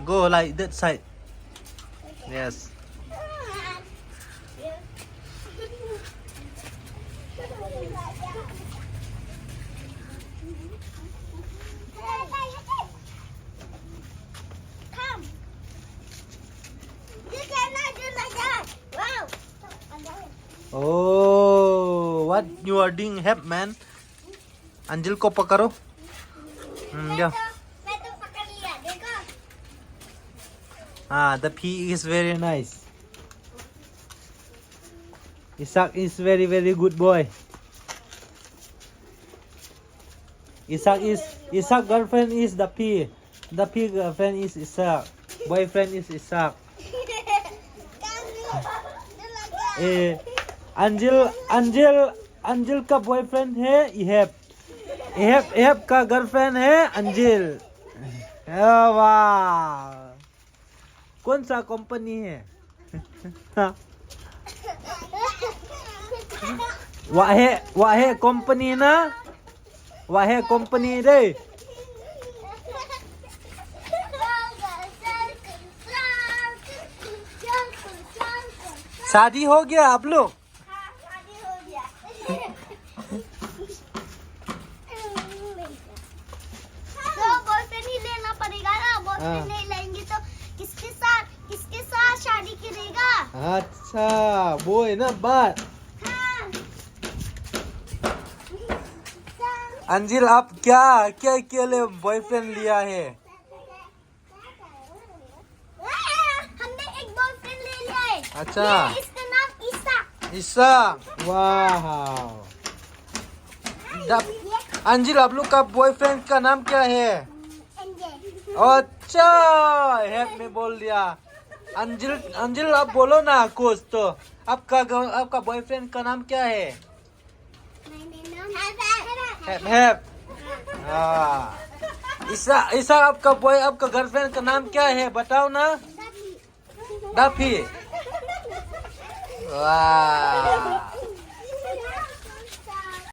Go like that side. Yes. Come. You cannot do like that. Wow. Oh, what you are doing, help man? अंजिल को पकड़ो. Yeah. मैं तो पकड़ लिया देखो. The pea is very nice. Isaac is very good boy. Isaac girlfriend is the pea. The pea girlfriend is Isaac. Boyfriend is Isaac. अंजिल का boyfriend है इहेब का गर्लफ्रेंड है अंजिल. वाह, कौन सा कंपनी है? वाहे कंपनी ना, वाहे कंपनी रे. शादी हो गया आप लोग? हाँ, शादी हो गया. तो बॉयफ्रेंड ही लेना पड़ेगा ना. बॉयफ्रेंड नहीं लेंगे तो किसके साथ शादी करेगा? अच्छा वो है ना बात. हाँ. अंजिल आप क्या के लिए बॉयफ्रेंड लिया है? हमने एक बॉयफ्रेंड ले लिया है. अच्छा. इसका नाम ईसा. वाह. अंजिल आप लोग का बॉयफ्रेंड का नाम क्या है? अच्छा, हेल्प में बोल दिया. अंजिल आप बोलो ना कुछ तो. आपका बॉयफ्रेंड का नाम क्या है? हेप. ईसा आपका गर्लफ्रेंड का नाम क्या है बताओ ना. डफी. वाह.